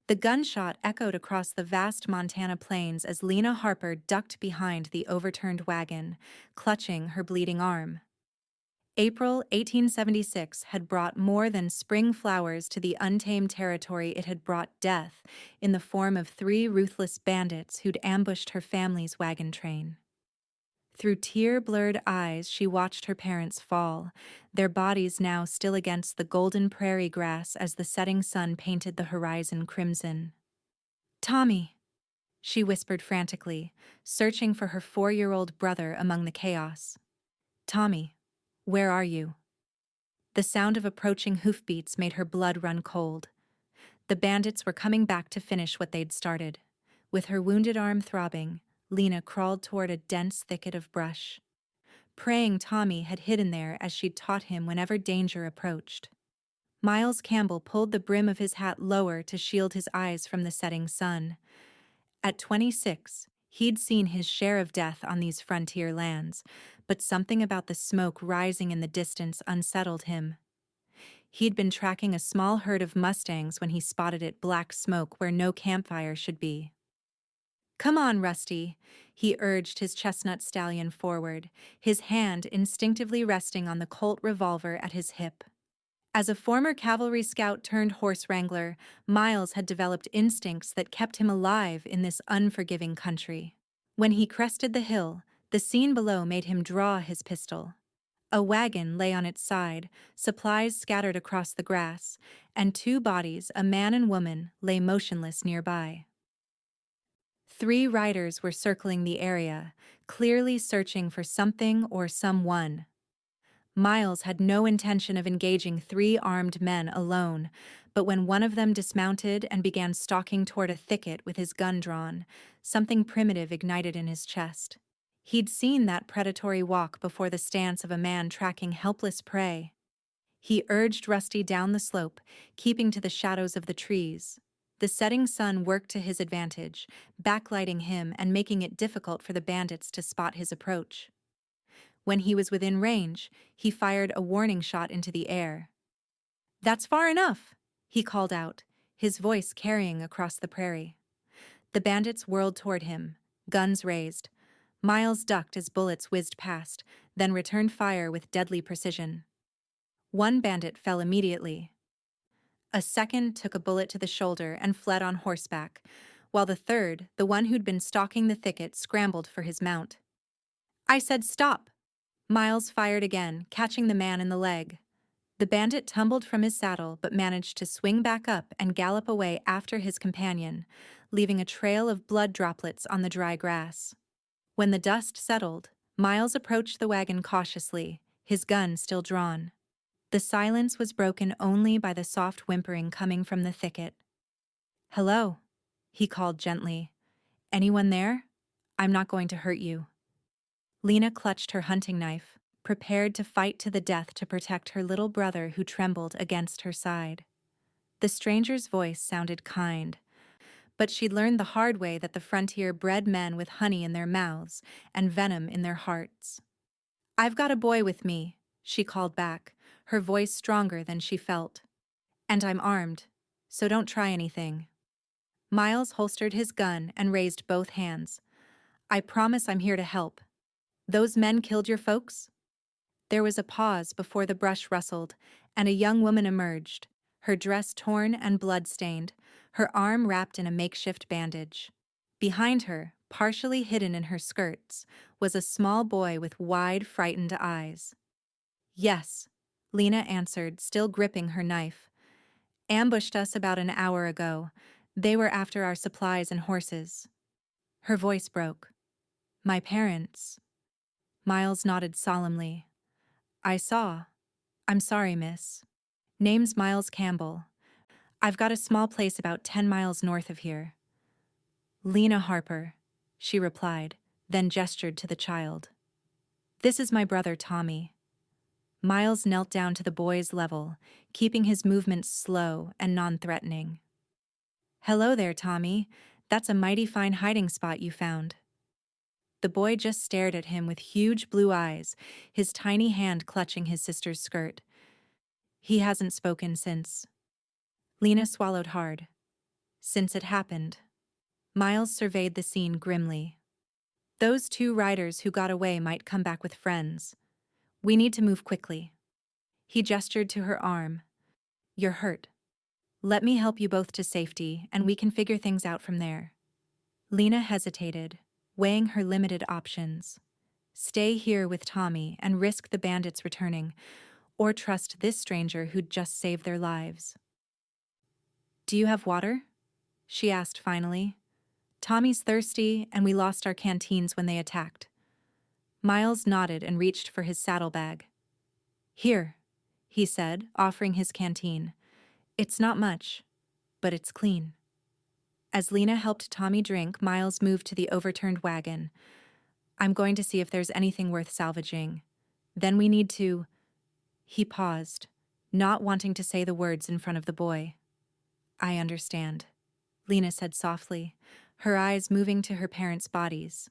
The gunshot echoed across the vast Montana plains as Lena Harper ducked behind the overturned wagon, clutching her bleeding arm. April 1876 had brought more than spring flowers to the untamed territory. It had brought death in the form of three ruthless bandits who'd ambushed her family's wagon train. Through tear-blurred eyes, she watched her parents fall, their bodies now still against the golden prairie grass as the setting sun painted the horizon crimson. "Tommy," she whispered frantically, searching for her 4-year-old brother among the chaos. "Tommy, where are you?" The sound of approaching hoofbeats made her blood run cold. The bandits were coming back to finish what they'd started. With her wounded arm throbbing, Lena crawled toward a dense thicket of brush. Praying Tommy had hidden there as she'd taught him whenever danger approached. Miles Campbell pulled the brim of his hat lower to shield his eyes from the setting sun. At 26, he'd seen his share of death on these frontier lands, but something about the smoke rising in the distance unsettled him. He'd been tracking a small herd of mustangs when he spotted it black smoke where no campfire should be. "Come on, Rusty," he urged his chestnut stallion forward, his hand instinctively resting on the Colt revolver at his hip. As a former cavalry scout turned horse wrangler, Miles had developed instincts that kept him alive in this unforgiving country. When he crested the hill, the scene below made him draw his pistol. A wagon lay on its side, supplies scattered across the grass, and two bodies, a man and woman, lay motionless nearby. Three riders were circling the area, clearly searching for something or someone. Miles had no intention of engaging three armed men alone, but when one of them dismounted and began stalking toward a thicket with his gun drawn, something primitive ignited in his chest. He'd seen that predatory walk before, the stance of a man tracking helpless prey. He urged Rusty down the slope, keeping to the shadows of the trees. The setting sun worked to his advantage, backlighting him and making it difficult for the bandits to spot his approach. When he was within range, he fired a warning shot into the air. "That's far enough," he called out, his voice carrying across the prairie. The bandits whirled toward him, guns raised. Miles ducked as bullets whizzed past, then returned fire with deadly precision. One bandit fell immediately. A second took a bullet to the shoulder and fled on horseback, while the third, the one who'd been stalking the thicket, scrambled for his mount. "I said stop!" Miles fired again, catching the man in the leg. The bandit tumbled from his saddle but managed to swing back up and gallop away after his companion, leaving a trail of blood droplets on the dry grass. When the dust settled, Miles approached the wagon cautiously, his gun still drawn. The silence was broken only by the soft whimpering coming from the thicket. "Hello," he called gently. "Anyone there? I'm not going to hurt you." Lena clutched her hunting knife, prepared to fight to the death to protect her little brother who trembled against her side. The stranger's voice sounded kind, but she'd learned the hard way that the frontier bred men with honey in their mouths and venom in their hearts. "I've got a boy with me," she called back, her voice stronger than she felt. "And I'm armed, so don't try anything." Miles holstered his gun and raised both hands. "I promise I'm here to help. Those men killed your folks?" There was a pause before the brush rustled, and a young woman emerged, her dress torn and blood-stained, her arm wrapped in a makeshift bandage. Behind her, partially hidden in her skirts, was a small boy with wide, frightened eyes. "Yes," Lena answered, still gripping her knife. "Ambushed us about an hour ago. They were after our supplies and horses." Her voice broke. "My parents." Miles nodded solemnly. "I saw. I'm sorry, miss. Name's Miles Campbell. I've got a small place about 10 miles north of here." "Lena Harper," she replied, then gestured to the child. "This is my brother Tommy." Miles knelt down to the boy's level, keeping his movements slow and non-threatening. "Hello there, Tommy. That's a mighty fine hiding spot you found." The boy just stared at him with huge blue eyes, his tiny hand clutching his sister's skirt. "He hasn't spoken since." Lena swallowed hard. Since it happened. Miles surveyed the scene grimly. Those two riders who got away might come back with friends. We need to move quickly. He gestured to her arm. You're hurt. Let me help you both to safety, and we can figure things out from there. Lena hesitated, weighing her limited options. Stay here with Tommy and risk the bandits returning, or trust this stranger who'd just saved their lives. Do you have water? She asked finally. Tommy's thirsty, and we lost our canteens when they attacked. Miles nodded and reached for his saddlebag. Here, he said, offering his canteen. It's not much, but it's clean. As Lena helped Tommy drink, Miles moved to the overturned wagon. I'm going to see if there's anything worth salvaging. Then we need to... He paused, not wanting to say the words in front of the boy. I understand, Lena said softly, her eyes moving to her parents' bodies.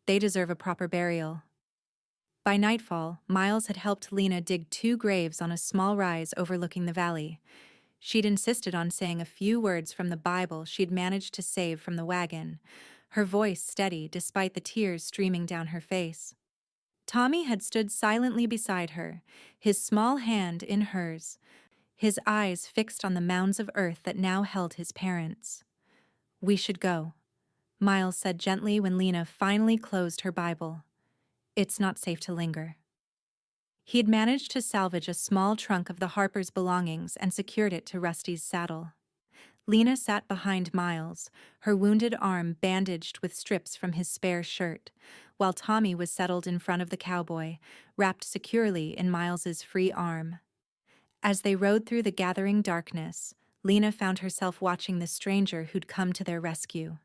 They deserve a proper burial. By nightfall, Miles had helped Lena dig 2 graves on a small rise overlooking the valley. She'd insisted on saying a few words from the Bible she'd managed to save from the wagon, her voice steady despite the tears streaming down her face. Tommy had stood silently beside her, his small hand in hers, his eyes fixed on the mounds of earth that now held his parents. We should go, Miles said gently when Lena finally closed her Bible. It's not safe to linger. He'd managed to salvage a small trunk of the Harper's belongings and secured it to Rusty's saddle. Lena sat behind Miles, her wounded arm bandaged with strips from his spare shirt, while Tommy was settled in front of the cowboy, wrapped securely in Miles's free arm. As they rode through the gathering darkness, Lena found herself watching the stranger who'd come to their rescue.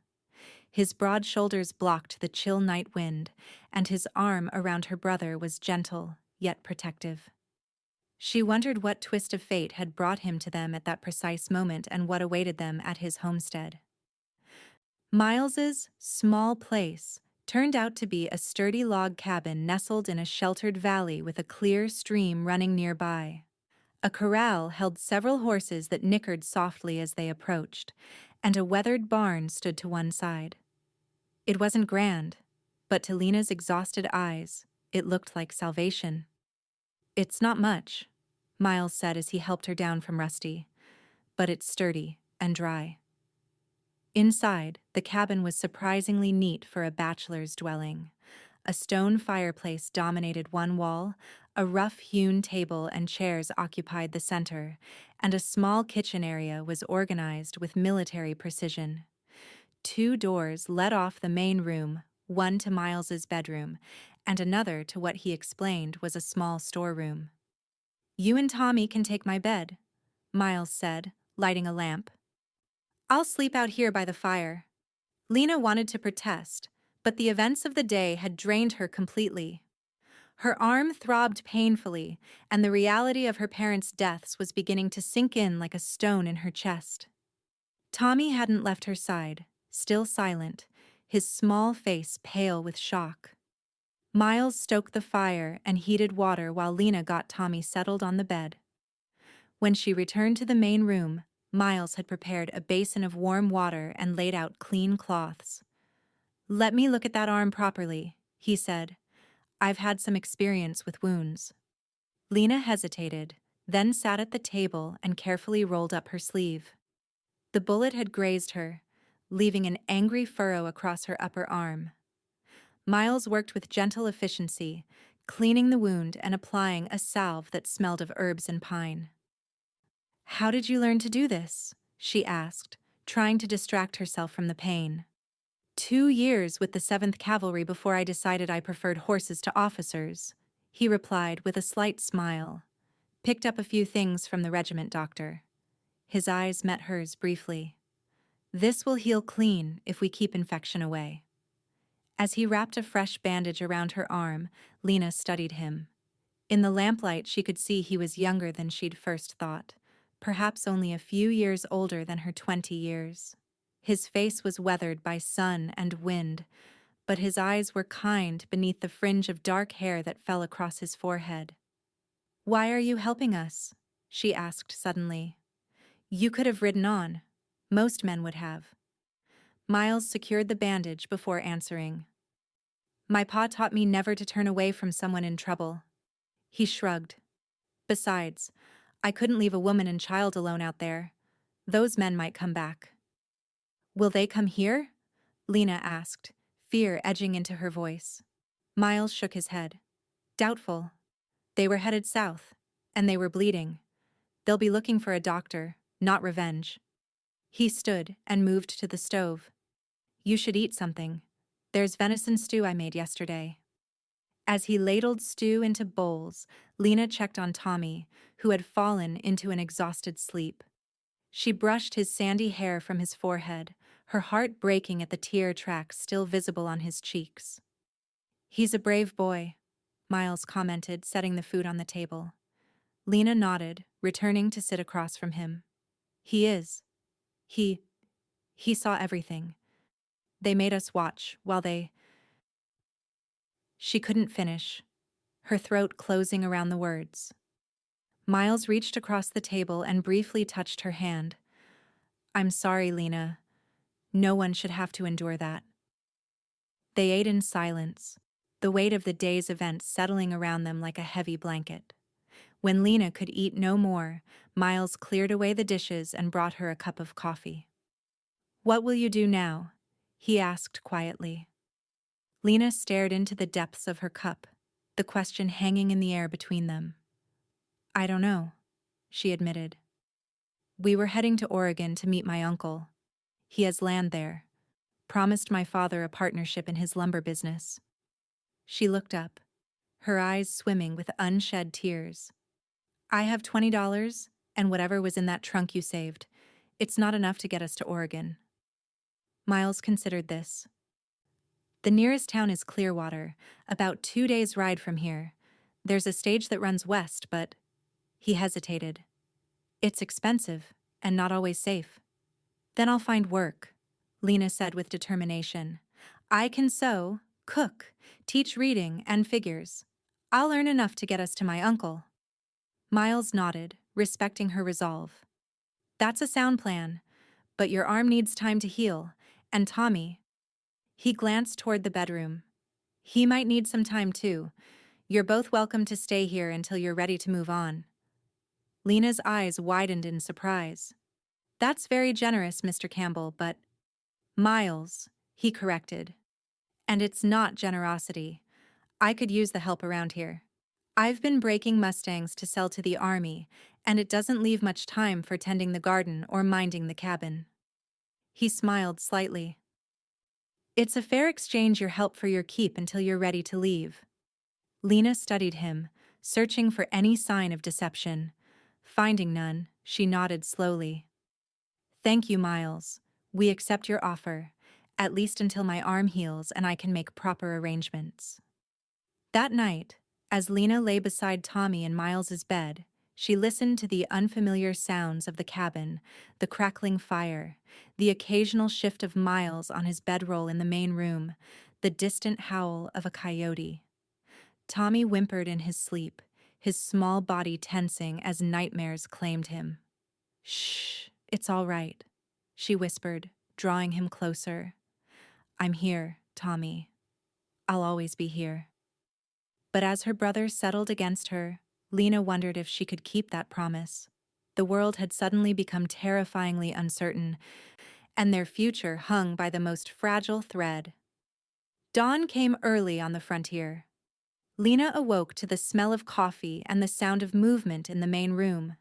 His broad shoulders blocked the chill night wind, and his arm around her brother was gentle, yet protective. She wondered what twist of fate had brought him to them at that precise moment and what awaited them at his homestead. Miles's small place turned out to be a sturdy log cabin nestled in a sheltered valley with a clear stream running nearby. A corral held several horses that nickered softly as they approached, and a weathered barn stood to one side. It wasn't grand, but to Lena's exhausted eyes, it looked like salvation. It's not much, Miles said as he helped her down from Rusty, but it's sturdy and dry. Inside, the cabin was surprisingly neat for a bachelor's dwelling. A stone fireplace dominated one wall, a rough-hewn table and chairs occupied the center, and a small kitchen area was organized with military precision. 2 doors led off the main room, one to Miles's bedroom, and another to what he explained was a small storeroom. You and Tommy can take my bed, Miles said, lighting a lamp. I'll sleep out here by the fire. Lena wanted to protest, but the events of the day had drained her completely. Her arm throbbed painfully, and the reality of her parents' deaths was beginning to sink in like a stone in her chest. Tommy hadn't left her side, still silent, his small face pale with shock. Miles stoked the fire and heated water while Lena got Tommy settled on the bed. When she returned to the main room, Miles had prepared a basin of warm water and laid out clean cloths. Let me look at that arm properly, he said. I've had some experience with wounds. Lena hesitated, then sat at the table and carefully rolled up her sleeve. The bullet had grazed her, leaving an angry furrow across her upper arm. Miles worked with gentle efficiency, cleaning the wound and applying a salve that smelled of herbs and pine. How did you learn to do this? She asked, trying to distract herself from the pain. 2 years with the 7th Cavalry before I decided I preferred horses to officers, he replied with a slight smile. Picked up a few things from the regiment doctor. His eyes met hers briefly. This will heal clean if we keep infection away. As he wrapped a fresh bandage around her arm, Lena studied him. In the lamplight, she could see he was younger than she'd first thought, perhaps only a few years older than her 20 years. His face was weathered by sun and wind, but his eyes were kind beneath the fringe of dark hair that fell across his forehead. Why are you helping us? She asked suddenly. You could have ridden on. Most men would have. Miles secured the bandage before answering. My pa taught me never to turn away from someone in trouble. He shrugged. Besides, I couldn't leave a woman and child alone out there. Those men might come back. Will they come here? Lena asked, fear edging into her voice. Miles shook his head. Doubtful. They were headed south, and they were bleeding. They'll be looking for a doctor, not revenge. He stood and moved to the stove. You should eat something. There's venison stew I made yesterday. As he ladled stew into bowls, Lena checked on Tommy, who had fallen into an exhausted sleep. She brushed his sandy hair from his forehead, her heart breaking at the tear tracks still visible on his cheeks. He's a brave boy, Miles commented, setting the food on the table. Lena nodded, returning to sit across from him. He is. He saw everything. They made us watch while they... She couldn't finish, her throat closing around the words. Miles reached across the table and briefly touched her hand. I'm sorry, Lena. No one should have to endure that. They ate in silence, the weight of the day's events settling around them like a heavy blanket. When Lena could eat no more, Miles cleared away the dishes and brought her a cup of coffee. What will you do now? He asked quietly. Lena stared into the depths of her cup, the question hanging in the air between them. I don't know, she admitted. We were heading to Oregon to meet my uncle. He has land there. Promised my father a partnership in his lumber business. She looked up, her eyes swimming with unshed tears. I have $20 and whatever was in that trunk you saved. It's not enough to get us to Oregon. Miles considered this. The nearest town is Clearwater, about 2 days' ride from here. There's a stage that runs west, but... He hesitated. It's expensive and not always safe. Then I'll find work, Lena said with determination. I can sew, cook, teach reading and figures. I'll earn enough to get us to my uncle. Miles nodded, respecting her resolve. That's a sound plan, but your arm needs time to heal, and Tommy... He glanced toward the bedroom. He might need some time too. You're both welcome to stay here until you're ready to move on. Lena's eyes widened in surprise. That's very generous, Mr. Campbell, but... Miles, he corrected. And it's not generosity. I could use the help around here. I've been breaking Mustangs to sell to the army, and it doesn't leave much time for tending the garden or minding the cabin. He smiled slightly. It's a fair exchange, your help for your keep until you're ready to leave. Lena studied him, searching for any sign of deception. Finding none, she nodded slowly. Thank you, Miles. We accept your offer, at least until my arm heals and I can make proper arrangements. That night, as Lena lay beside Tommy in Miles's bed, she listened to the unfamiliar sounds of the cabin, the crackling fire, the occasional shift of Miles on his bedroll in the main room, the distant howl of a coyote. Tommy whimpered in his sleep, his small body tensing as nightmares claimed him. Shh, it's all right, she whispered, drawing him closer. I'm here, Tommy. I'll always be here. But as her brother settled against her, Lena wondered if she could keep that promise. The world had suddenly become terrifyingly uncertain, and their future hung by the most fragile thread. Dawn came early on the frontier. Lena awoke to the smell of coffee and the sound of movement in the main room.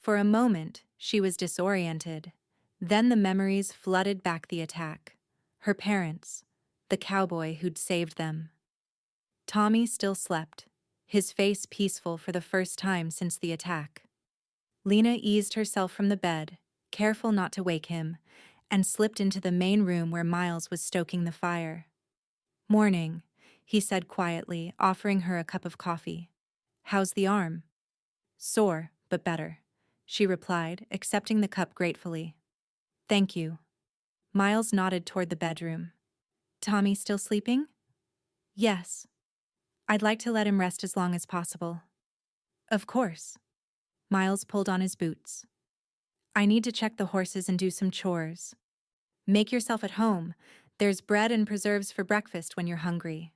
For a moment, she was disoriented. Then the memories flooded back the attack. Her parents, the cowboy who'd saved them. Tommy still slept, his face peaceful for the first time since the attack. Lena eased herself from the bed, careful not to wake him, and slipped into the main room where Miles was stoking the fire. Morning, he said quietly, offering her a cup of coffee. How's the arm? Sore, but better, she replied, accepting the cup gratefully. Thank you. Miles nodded toward the bedroom. Tommy still sleeping? Yes. I'd like to let him rest as long as possible. Of course. Miles pulled on his boots. I need to check the horses and do some chores. Make yourself at home. There's bread and preserves for breakfast when you're hungry.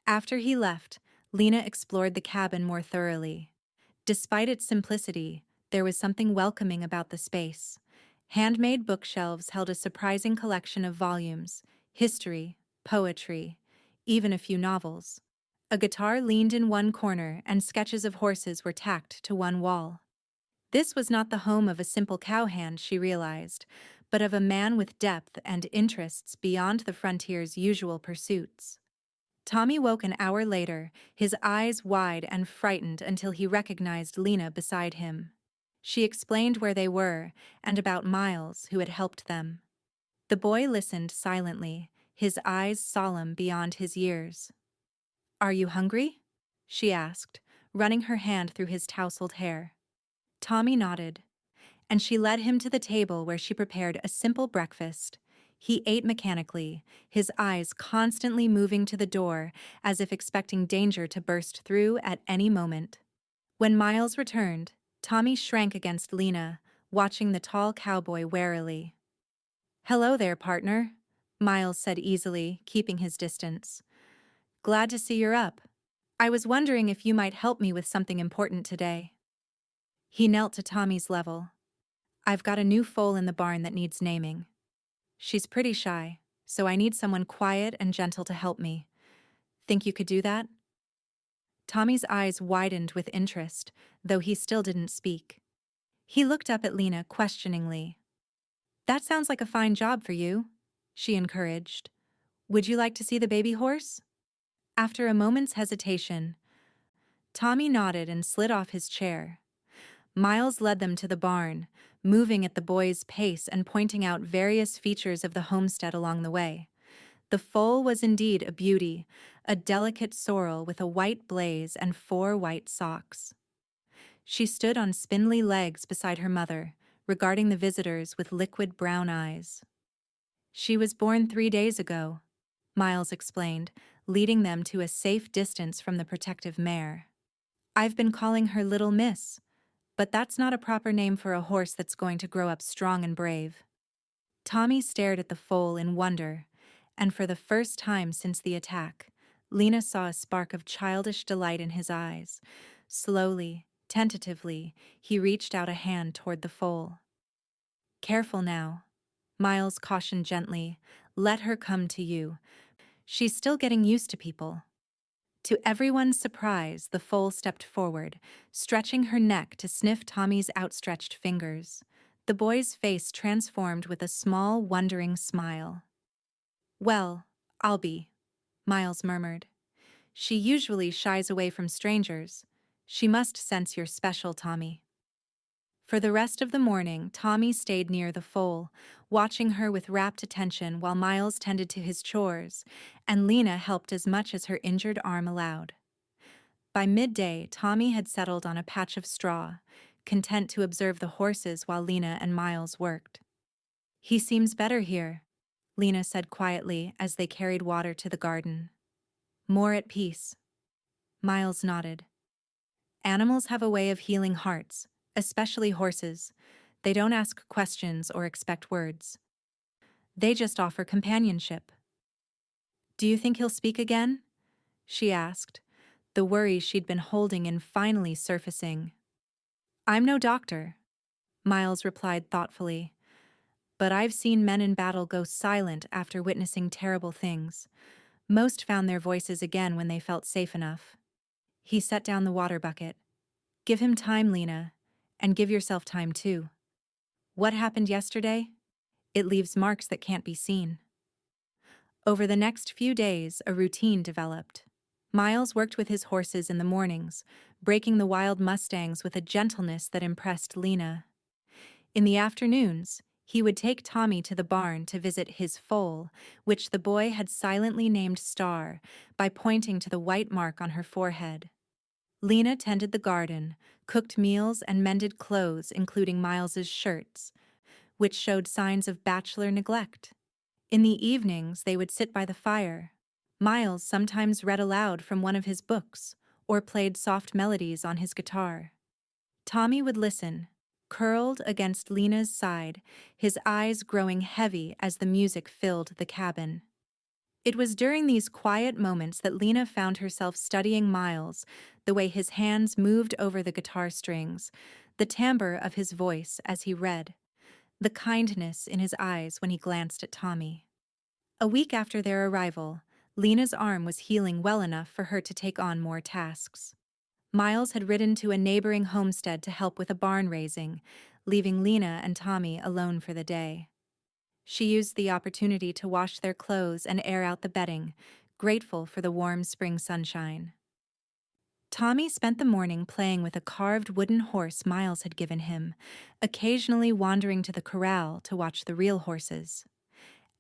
After he left, Lena explored the cabin more thoroughly. Despite its simplicity, there was something welcoming about the space. Handmade bookshelves held a surprising collection of volumes, history, poetry, even a few novels. A guitar leaned in one corner and sketches of horses were tacked to one wall. This was not the home of a simple cowhand, she realized, but of a man with depth and interests beyond the frontier's usual pursuits. Tommy woke an hour later, his eyes wide and frightened until he recognized Lena beside him. She explained where they were and about Miles, who had helped them. The boy listened silently, his eyes solemn beyond his years. "Are you hungry?" she asked, running her hand through his tousled hair. Tommy nodded, and she led him to the table where she prepared a simple breakfast. He ate mechanically, his eyes constantly moving to the door as if expecting danger to burst through at any moment. When Miles returned, Tommy shrank against Lena, watching the tall cowboy warily. "Hello there, partner," Miles said easily, keeping his distance. "Glad to see you're up. I was wondering if you might help me with something important today." He knelt to Tommy's level. "I've got a new foal in the barn that needs naming. She's pretty shy, so I need someone quiet and gentle to help me. Think you could do that?" Tommy's eyes widened with interest, though he still didn't speak. He looked up at Lena questioningly. "That sounds like a fine job for you," she encouraged. "Would you like to see the baby horse?" After a moment's hesitation, Tommy nodded and slid off his chair. Miles led them to the barn, moving at the boy's pace and pointing out various features of the homestead along the way. The foal was indeed a beauty, a delicate sorrel with a white blaze and 4 white socks. She stood on spindly legs beside her mother, regarding the visitors with liquid brown eyes. "She was born 3 days ago," Miles explained, leading them to a safe distance from the protective mare. "I've been calling her Little Miss, but that's not a proper name for a horse that's going to grow up strong and brave." Tommy stared at the foal in wonder, and for the first time since the attack, Lena saw a spark of childish delight in his eyes. Slowly, tentatively, he reached out a hand toward the foal. "Careful now," Miles cautioned gently. "Let her come to you. She's still getting used to people." To everyone's surprise, the foal stepped forward, stretching her neck to sniff Tommy's outstretched fingers. The boy's face transformed with a small, wondering smile. "Well, I'll be," Miles murmured. "She usually shies away from strangers. She must sense you're special, Tommy." For the rest of the morning, Tommy stayed near the foal, watching her with rapt attention while Miles tended to his chores, and Lena helped as much as her injured arm allowed. By midday, Tommy had settled on a patch of straw, content to observe the horses while Lena and Miles worked. "He seems better here," Lena said quietly as they carried water to the garden. "More at peace." Miles nodded. "Animals have a way of healing hearts, especially horses. They don't ask questions or expect words. They just offer companionship." "Do you think he'll speak again?" she asked, the worry she'd been holding in finally surfacing. "I'm no doctor," Miles replied thoughtfully, "but I've seen men in battle go silent after witnessing terrible things. Most found their voices again when they felt safe enough." He set down the water bucket. "Give him time, Lena, and give yourself time too. What happened yesterday? It leaves marks that can't be seen." Over the next few days, a routine developed. Miles worked with his horses in the mornings, breaking the wild mustangs with a gentleness that impressed Lena. In the afternoons, he would take Tommy to the barn to visit his foal, which the boy had silently named Star by pointing to the white mark on her forehead. Lena tended the garden, cooked meals and mended clothes, including Miles's shirts, which showed signs of bachelor neglect. In the evenings, they would sit by the fire. Miles sometimes read aloud from one of his books or played soft melodies on his guitar. Tommy would listen, curled against Lena's side, his eyes growing heavy as the music filled the cabin. It was during these quiet moments that Lena found herself studying Miles, the way his hands moved over the guitar strings, the timbre of his voice as he read, the kindness in his eyes when he glanced at Tommy. A week after their arrival, Lena's arm was healing well enough for her to take on more tasks. Miles had ridden to a neighboring homestead to help with a barn raising, leaving Lena and Tommy alone for the day. She used the opportunity to wash their clothes and air out the bedding, grateful for the warm spring sunshine. Tommy spent the morning playing with a carved wooden horse Miles had given him, occasionally wandering to the corral to watch the real horses.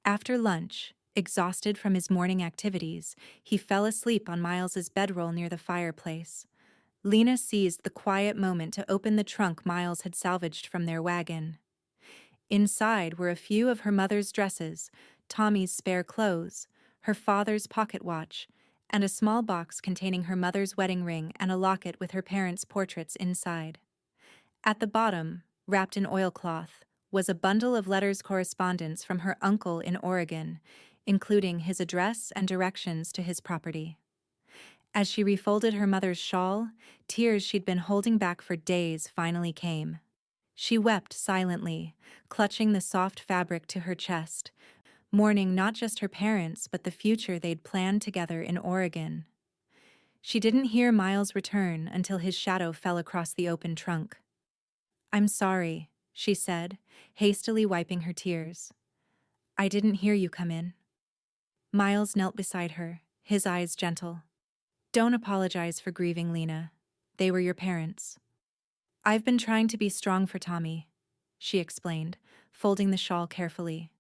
After lunch, exhausted from his morning activities, he fell asleep on Miles's bedroll near the fireplace. Lena seized the quiet moment to open the trunk Miles had salvaged from their wagon. Inside were a few of her mother's dresses, Tommy's spare clothes, her father's pocket watch, and a small box containing her mother's wedding ring and a locket with her parents' portraits inside. At the bottom, wrapped in oilcloth, was a bundle of letters correspondence from her uncle in Oregon, including his address and directions to his property. As she refolded her mother's shawl, tears she'd been holding back for days finally came. She wept silently, clutching the soft fabric to her chest, mourning not just her parents but the future they'd planned together in Oregon. She didn't hear Miles return until his shadow fell across the open trunk. "I'm sorry," she said, hastily wiping her tears. "I didn't hear you come in." Miles knelt beside her, his eyes gentle. "Don't apologize for grieving, Lena. They were your parents." "I've been trying to be strong for Tommy," she explained, folding the shawl carefully.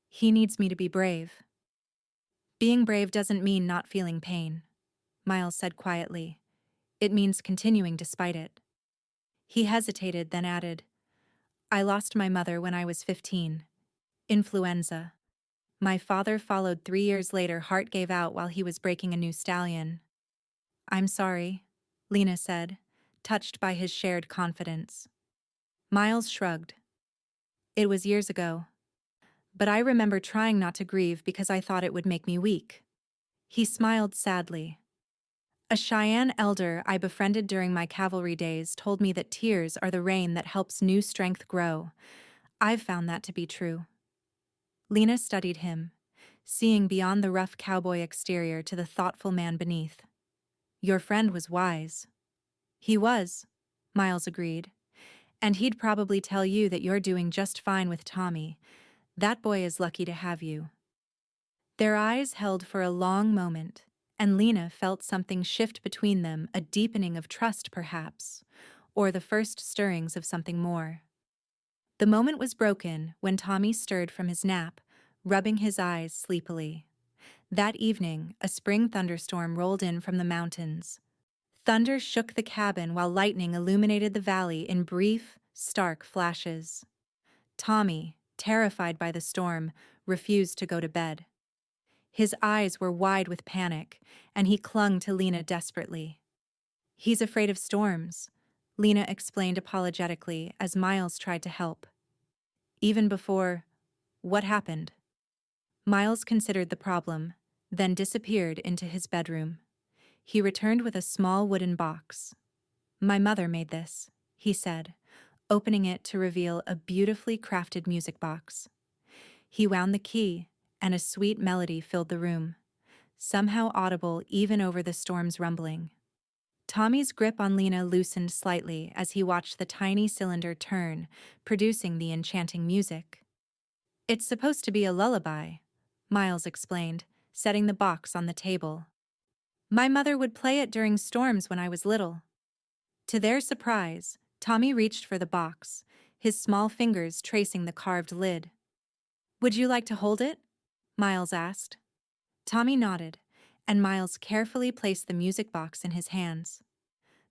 "He needs me to be brave." "Being brave doesn't mean not feeling pain," Miles said quietly. "It means continuing despite it." He hesitated, then added, "I lost my mother when I was 15. Influenza. My father followed 3 years later. Heart gave out while he was breaking a new stallion." "I'm sorry," Lena said, touched by his shared confidence. Miles shrugged. "It was years ago. But I remember trying not to grieve because I thought it would make me weak." He smiled sadly. "A Cheyenne elder I befriended during my cavalry days told me that tears are the rain that helps new strength grow. I've found that to be true." Lena studied him, seeing beyond the rough cowboy exterior to the thoughtful man beneath. "Your friend was wise." "He was," Miles agreed. "And he'd probably tell you that you're doing just fine with Tommy. That boy is lucky to have you." Their eyes held for a long moment, and Lena felt something shift between them, a deepening of trust perhaps, or the first stirrings of something more. The moment was broken when Tommy stirred from his nap, rubbing his eyes sleepily. That evening, a spring thunderstorm rolled in from the mountains. Thunder shook the cabin while lightning illuminated the valley in brief, stark flashes. Tommy, terrified by the storm, refused to go to bed. His eyes were wide with panic, and he clung to Lena desperately. "He's afraid of storms," Lena explained apologetically as Miles tried to help. "Even before, what happened?" Miles considered the problem, then disappeared into his bedroom. He returned with a small wooden box. "My mother made this," he said, opening it to reveal a beautifully crafted music box. He wound the key, and a sweet melody filled the room, somehow audible even over the storm's rumbling. Tommy's grip on Lena loosened slightly as he watched the tiny cylinder turn, producing the enchanting music. "It's supposed to be a lullaby," Miles explained, setting the box on the table. "My mother would play it during storms when I was little." To their surprise, Tommy reached for the box, his small fingers tracing the carved lid. "Would you like to hold it?" Miles asked. Tommy nodded, and Miles carefully placed the music box in his hands.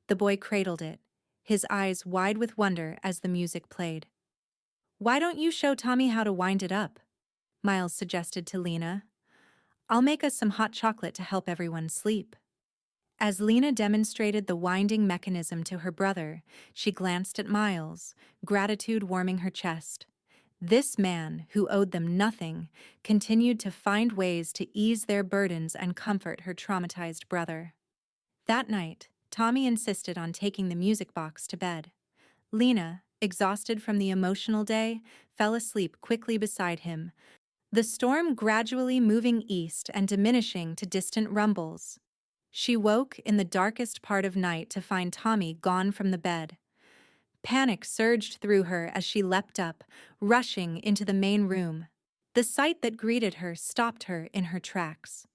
The boy cradled it, his eyes wide with wonder as the music played. "Why don't you show Tommy how to wind it up?" Miles suggested to Lena. "I'll make us some hot chocolate to help everyone sleep." As Lena demonstrated the winding mechanism to her brother, she glanced at Miles, gratitude warming her chest. This man, who owed them nothing, continued to find ways to ease their burdens and comfort her traumatized brother. That night, Tommy insisted on taking the music box to bed. Lena, exhausted from the emotional day, fell asleep quickly beside him, the storm gradually moving east and diminishing to distant rumbles. She woke in the darkest part of night to find Tommy gone from the bed. Panic surged through her as she leapt up, rushing into the main room. The sight that greeted her stopped her in her tracks.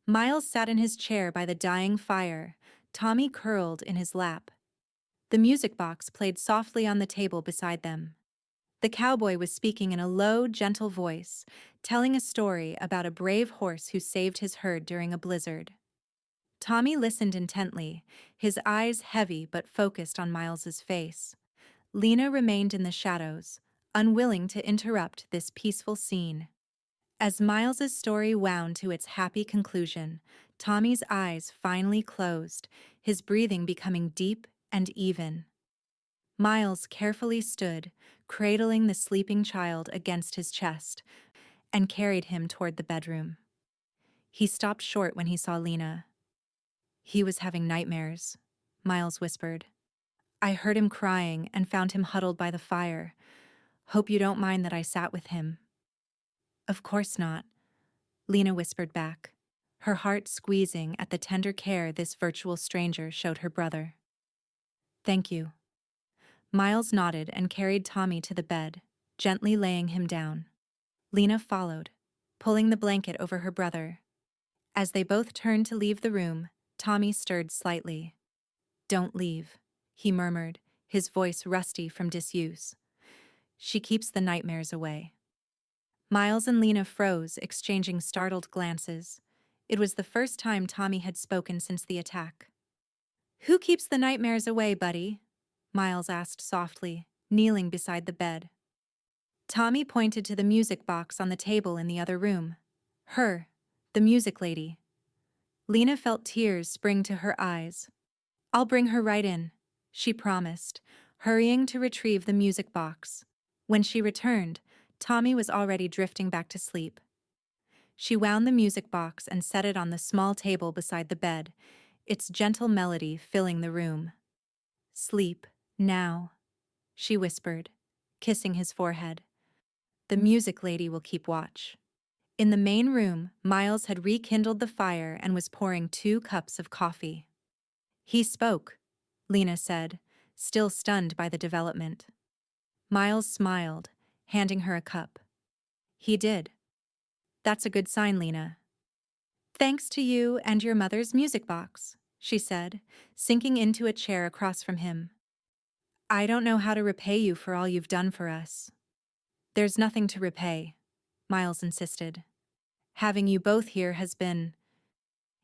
Miles sat in his chair by the dying fire, Tommy curled in his lap. The music box played softly on the table beside them. The cowboy was speaking in a low, gentle voice, telling a story about a brave horse who saved his herd during a blizzard. Tommy listened intently, his eyes heavy but focused on Miles's face. Lena remained in the shadows, unwilling to interrupt this peaceful scene. As Miles's story wound to its happy conclusion, Tommy's eyes finally closed, his breathing becoming deep and even. Miles carefully stood, cradling the sleeping child against his chest, and carried him toward the bedroom. He stopped short when he saw Lena. "He was having nightmares," Miles whispered. "I heard him crying and found him huddled by the fire. Hope you don't mind that I sat with him." "Of course not," Lena whispered back, her heart squeezing at the tender care this virtual stranger showed her brother. "Thank you." Miles nodded and carried Tommy to the bed, gently laying him down. Lena followed, pulling the blanket over her brother. As they both turned to leave the room, Tommy stirred slightly. "Don't leave," he murmured, his voice rusty from disuse. "She keeps the nightmares away." Miles and Lena froze, exchanging startled glances. It was the first time Tommy had spoken since the attack. "Who keeps the nightmares away, buddy?" Miles asked softly, kneeling beside the bed. Tommy pointed to the music box on the table in the other room. "Her, the music lady." Lena felt tears spring to her eyes. "I'll bring her right in," she promised, hurrying to retrieve the music box. When she returned, Tommy was already drifting back to sleep. She wound the music box and set it on the small table beside the bed, its gentle melody filling the room. "Sleep, now," she whispered, kissing his forehead. "The music lady will keep watch." In the main room, Miles had rekindled the fire and was pouring 2 cups of coffee. "He spoke," Lena said, still stunned by the development. Miles smiled, handing her a cup. "He did." "That's a good sign, Lena." "Thanks to you and your mother's music box," she said, sinking into a chair across from him. "I don't know how to repay you for all you've done for us." "There's nothing to repay," Miles insisted. "Having you both here has been—"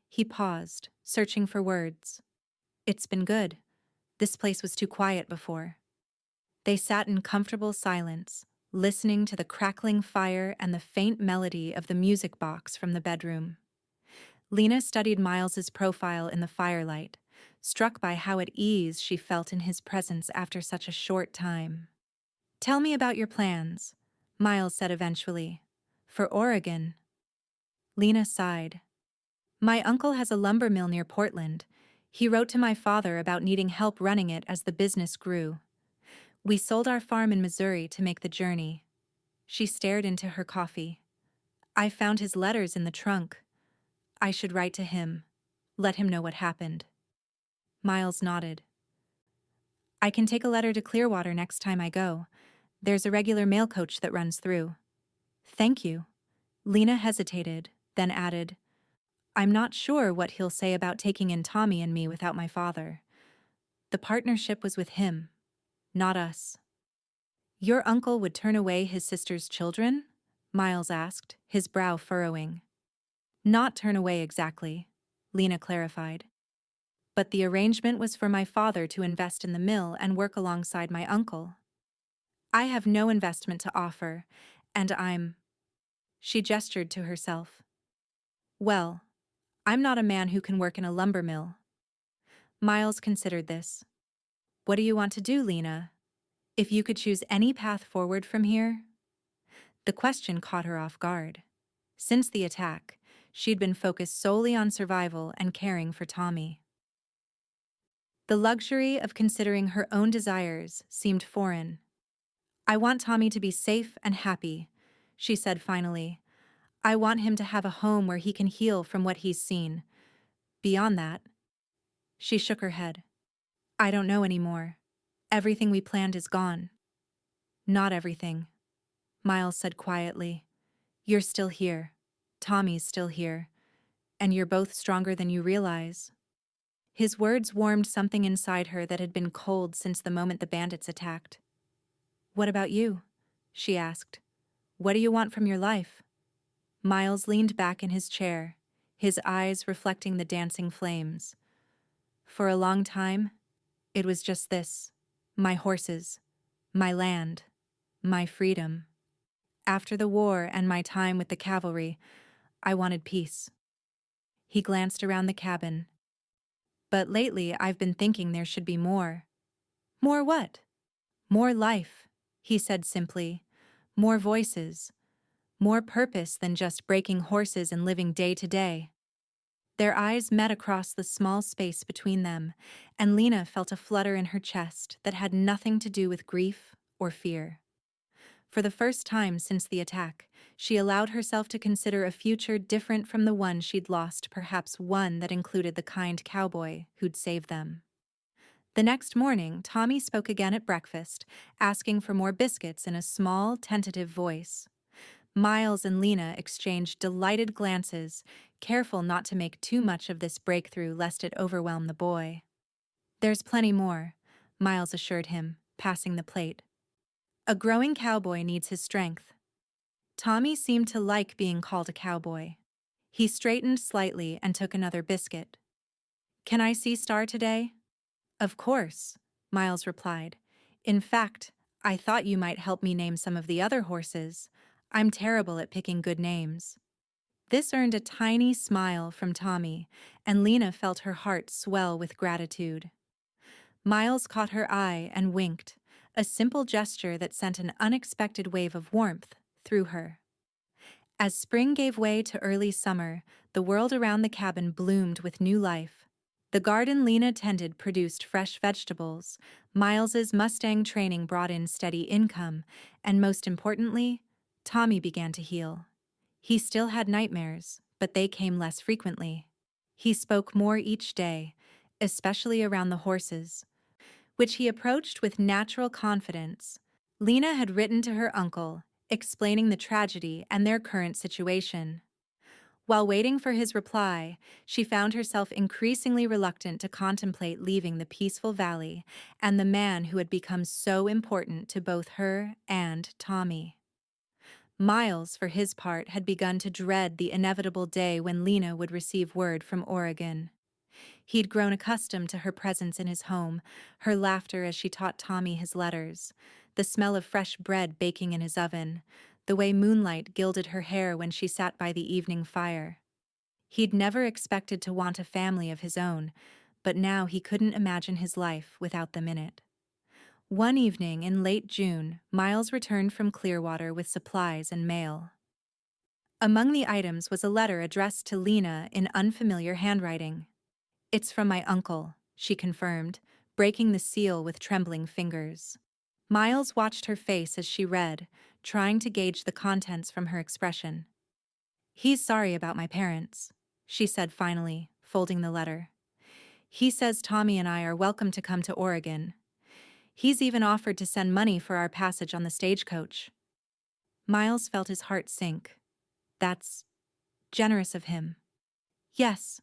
He paused, searching for words. "It's been good. This place was too quiet before." They sat in comfortable silence, listening to the crackling fire and the faint melody of the music box from the bedroom. Lena studied Miles's profile in the firelight, struck by how at ease she felt in his presence after such a short time. "Tell me about your plans," Miles said eventually. "For Oregon." Lena sighed. "My uncle has a lumber mill near Portland. He wrote to my father about needing help running it as the business grew. We sold our farm in Missouri to make the journey." She stared into her coffee. "I found his letters in the trunk. I should write to him, let him know what happened." Miles nodded. "I can take a letter to Clearwater next time I go. There's a regular mail coach that runs through." "Thank you." Lena hesitated, then added, "I'm not sure what he'll say about taking in Tommy and me without my father. The partnership was with him, not us." "Your uncle would turn away his sister's children?" Miles asked, his brow furrowing. "Not turn away exactly," Lena clarified. "But the arrangement was for my father to invest in the mill and work alongside my uncle. I have no investment to offer, and I'm—" She gestured to herself. "Well, I'm not a man who can work in a lumber mill. Miles considered this. What do you want to do, Lena? If you could choose any path forward from here? The question caught her off guard. Since the attack, she'd been focused solely on survival and caring for Tommy. The luxury of considering her own desires seemed foreign. I want Tommy to be safe and happy, she said finally. I want him to have a home where he can heal from what he's seen. Beyond that, she shook her head. I don't know anymore. Everything we planned is gone. Not everything, Miles said quietly. You're still here. Tommy's still here. And you're both stronger than you realize. His words warmed something inside her that had been cold since the moment the bandits attacked. What about you? She asked. What do you want from your life? Miles leaned back in his chair, his eyes reflecting the dancing flames. For a long time, it was just this: my horses, my land, my freedom. After the war and my time with the cavalry, I wanted peace. He glanced around the cabin. But lately I've been thinking there should be more. More what? More life, he said simply. More voices. More purpose than just breaking horses and living day to day. Their eyes met across the small space between them, and Lena felt a flutter in her chest that had nothing to do with grief or fear. For the first time since the attack, she allowed herself to consider a future different from the one she'd lost, perhaps one that included the kind cowboy who'd saved them. The next morning, Tommy spoke again at breakfast, asking for more biscuits in a small, tentative voice. Miles and Lena exchanged delighted glances, careful not to make too much of this breakthrough lest it overwhelm the boy. There's plenty more, Miles assured him, passing the plate. A growing cowboy needs his strength. Tommy seemed to like being called a cowboy. He straightened slightly and took another biscuit. Can I see Star today? Of course, Miles replied. In fact, I thought you might help me name some of the other horses. I'm terrible at picking good names. This earned a tiny smile from Tommy, and Lena felt her heart swell with gratitude. Miles caught her eye and winked, a simple gesture that sent an unexpected wave of warmth through her. As spring gave way to early summer, the world around the cabin bloomed with new life. The garden Lena tended produced fresh vegetables, Miles's Mustang training brought in steady income, and most importantly, Tommy began to heal. He still had nightmares, but they came less frequently. He spoke more each day, especially around the horses, which he approached with natural confidence. Lena had written to her uncle, explaining the tragedy and their current situation. While waiting for his reply, she found herself increasingly reluctant to contemplate leaving the peaceful valley and the man who had become so important to both her and Tommy. Miles, for his part, had begun to dread the inevitable day when Lena would receive word from Oregon. He'd grown accustomed to her presence in his home, her laughter as she taught Tommy his letters, the smell of fresh bread baking in his oven, the way moonlight gilded her hair when she sat by the evening fire. He'd never expected to want a family of his own, but now he couldn't imagine his life without them in it. One evening in late June, Miles returned from Clearwater with supplies and mail. Among the items was a letter addressed to Lena in unfamiliar handwriting. It's from my uncle, she confirmed, breaking the seal with trembling fingers. Miles watched her face as she read, trying to gauge the contents from her expression. He's sorry about my parents, she said finally, folding the letter. He says Tommy and I are welcome to come to Oregon. He's even offered to send money for our passage on the stagecoach. Miles felt his heart sink. That's generous of him. Yes.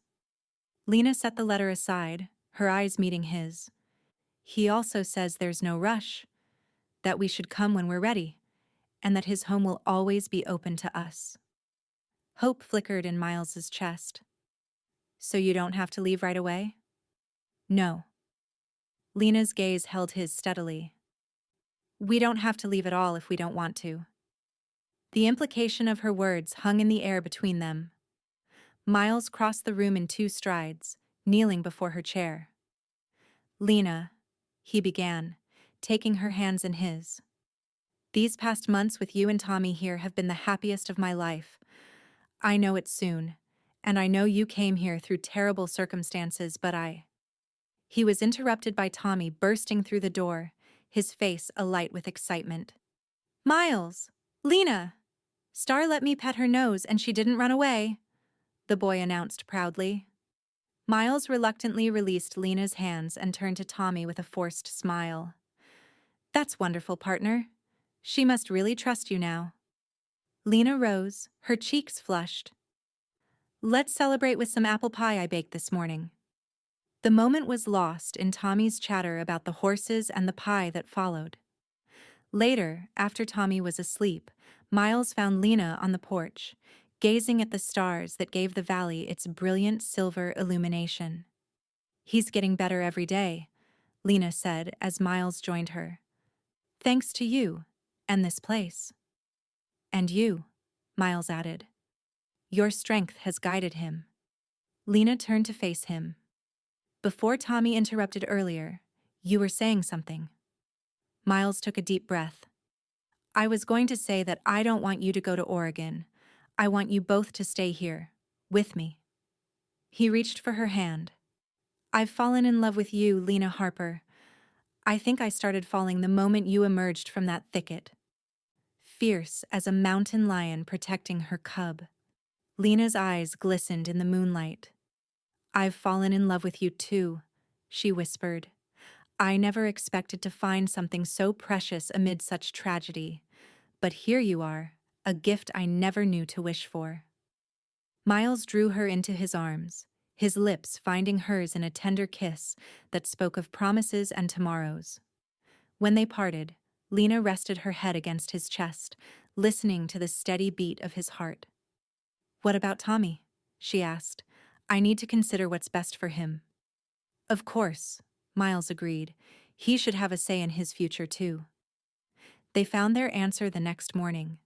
Lena set the letter aside, her eyes meeting his. He also says there's no rush, that we should come when we're ready, and that his home will always be open to us. Hope flickered in Miles's chest. So you don't have to leave right away? No. Lena's gaze held his steadily. We don't have to leave at all if we don't want to. The implication of her words hung in the air between them. Miles crossed the room in 2 strides, kneeling before her chair. "Lena," he began, taking her hands in his. "These past months with you and Tommy here have been the happiest of my life. I know it's soon, and I know you came here through terrible circumstances, but He was interrupted by Tommy bursting through the door, his face alight with excitement. "Miles! Lena! Star let me pet her nose and she didn't run away," the boy announced proudly. Miles reluctantly released Lena's hands and turned to Tommy with a forced smile. "That's wonderful, partner. She must really trust you now." Lena rose, her cheeks flushed. "Let's celebrate with some apple pie I baked this morning." The moment was lost in Tommy's chatter about the horses and the pie that followed. Later, after Tommy was asleep, Miles found Lena on the porch, gazing at the stars that gave the valley its brilliant silver illumination. "He's getting better every day," Lena said as Miles joined her. "Thanks to you, and this place." "And you," Miles added. "Your strength has guided him." Lena turned to face him. "Before Tommy interrupted earlier, you were saying something." Miles took a deep breath. "I was going to say that I don't want you to go to Oregon. I want you both to stay here, with me." He reached for her hand. "I've fallen in love with you, Lena Harper. I think I started falling the moment you emerged from that thicket." Fierce as a mountain lion protecting her cub. Lena's eyes glistened in the moonlight. "I've fallen in love with you too," she whispered. "I never expected to find something so precious amid such tragedy. But here you are, a gift I never knew to wish for." Miles drew her into his arms, his lips finding hers in a tender kiss that spoke of promises and tomorrows. When they parted, Lena rested her head against his chest, listening to the steady beat of his heart. "What about Tommy?" she asked. "I need to consider what's best for him." "Of course," Miles agreed. "He should have a say in his future too." They found their answer the next morning.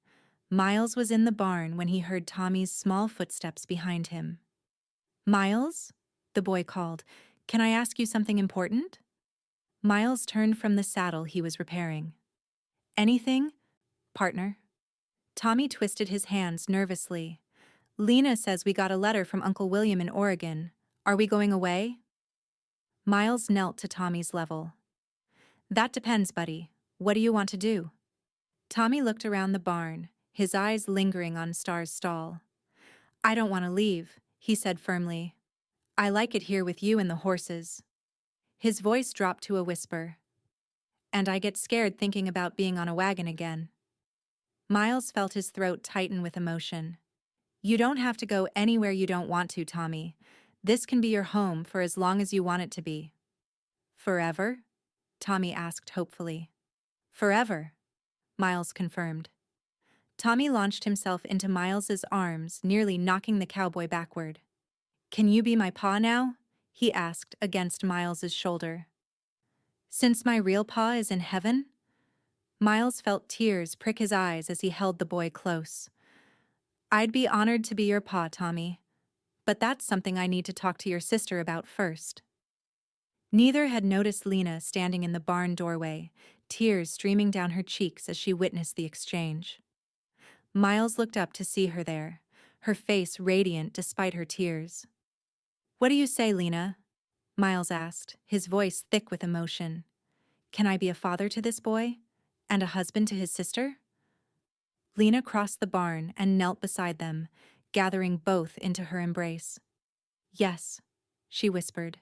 Miles was in the barn when he heard Tommy's small footsteps behind him. "Miles?" the boy called. "Can I ask you something important?" Miles turned from the saddle he was repairing. "Anything, partner?" Tommy twisted his hands nervously. "Lena says we got a letter from Uncle William in Oregon. Are we going away?" Miles knelt to Tommy's level. "That depends, buddy. What do you want to do?" Tommy looked around the barn, his eyes lingering on Star's stall. "I don't want to leave," he said firmly. "I like it here with you and the horses." His voice dropped to a whisper. "And I get scared thinking about being on a wagon again." Miles felt his throat tighten with emotion. "You don't have to go anywhere you don't want to, Tommy. This can be your home for as long as you want it to be." "Forever?" Tommy asked hopefully. "Forever," Miles confirmed. Tommy launched himself into Miles's arms, nearly knocking the cowboy backward. "Can you be my pa now?" he asked against Miles's shoulder. "Since my real pa is in heaven?" Miles felt tears prick his eyes as he held the boy close. "I'd be honored to be your pa, Tommy. But that's something I need to talk to your sister about first." Neither had noticed Lena standing in the barn doorway, tears streaming down her cheeks as she witnessed the exchange. Miles looked up to see her there, her face radiant despite her tears. "What do you say, Lena?" Miles asked, his voice thick with emotion. "Can I be a father to this boy? And a husband to his sister?" Lena crossed the barn and knelt beside them, gathering both into her embrace. "Yes," she whispered.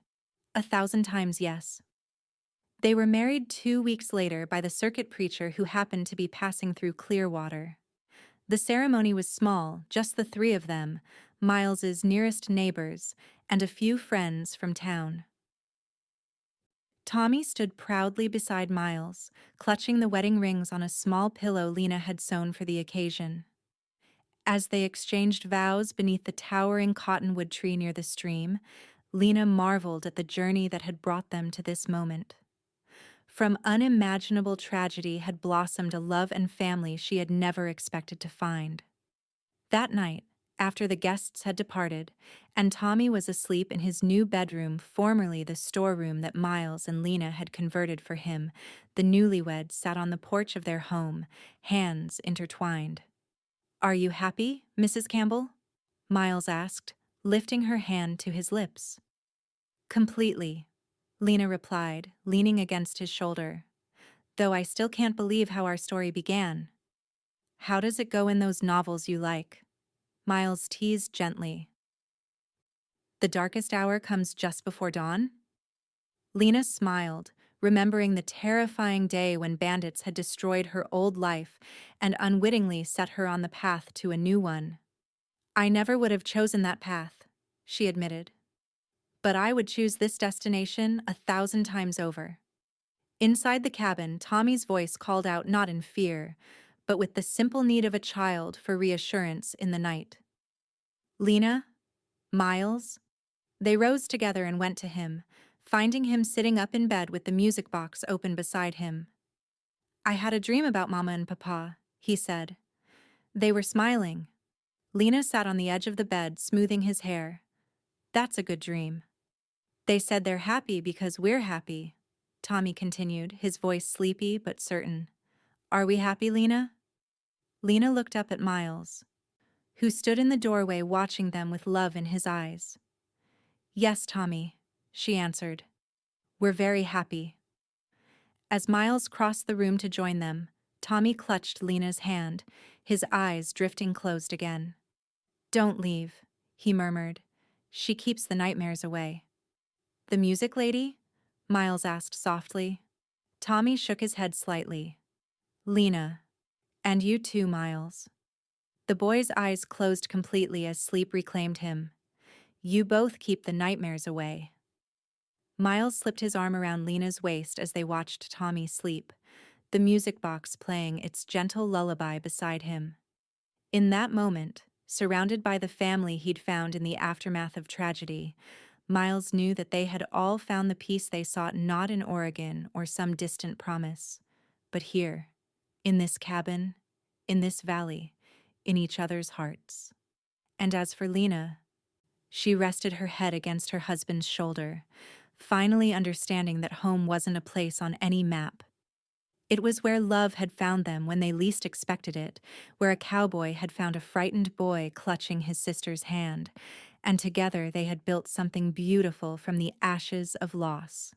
1,000 times yes." They were married 2 weeks later by the circuit preacher who happened to be passing through Clearwater. The ceremony was small, just the 3 of them, Miles's nearest neighbors, and a few friends from town. Tommy stood proudly beside Miles, clutching the wedding rings on a small pillow Lena had sewn for the occasion. As they exchanged vows beneath the towering cottonwood tree near the stream, Lena marveled at the journey that had brought them to this moment. From unimaginable tragedy had blossomed a love and family she had never expected to find. That night, after the guests had departed, and Tommy was asleep in his new bedroom, formerly the storeroom that Miles and Lena had converted for him, the newlyweds sat on the porch of their home, hands intertwined. "Are you happy, Mrs. Campbell?" Miles asked, lifting her hand to his lips. "Completely," Lena replied, leaning against his shoulder. "Though I still can't believe how our story began." "How does it go in those novels you like?" Miles teased gently. "The darkest hour comes just before dawn?" Lena smiled, remembering the terrifying day when bandits had destroyed her old life and unwittingly set her on the path to a new one. "I never would have chosen that path," she admitted. "But I would choose this destination 1,000 times over." Inside the cabin, Tommy's voice called out not in fear, but with the simple need of a child for reassurance in the night. "Lena? Miles?" They rose together and went to him, finding him sitting up in bed with the music box open beside him. "I had a dream about Mama and Papa," he said. They were smiling. Lena sat on the edge of the bed, smoothing his hair. "That's a good dream." "They said they're happy because we're happy," Tommy continued, his voice sleepy but certain. "Are we happy, Lena?" Lena looked up at Miles, who stood in the doorway watching them with love in his eyes. "Yes, Tommy," she answered. "We're very happy." As Miles crossed the room to join them, Tommy clutched Lena's hand, his eyes drifting closed again. "Don't leave," he murmured. "She keeps the nightmares away." "The music lady?" Miles asked softly. Tommy shook his head slightly. "Lena. And you too, Miles." The boy's eyes closed completely as sleep reclaimed him. "You both keep the nightmares away." Miles slipped his arm around Lena's waist as they watched Tommy sleep, the music box playing its gentle lullaby beside him. In that moment, surrounded by the family he'd found in the aftermath of tragedy, Miles knew that they had all found the peace they sought not in Oregon or some distant promise, but here, in this cabin, in this valley, in each other's hearts. And as for Lena, she rested her head against her husband's shoulder, finally understanding that home wasn't a place on any map. It was where love had found them when they least expected it, where a cowboy had found a frightened boy clutching his sister's hand, and together they had built something beautiful from the ashes of loss.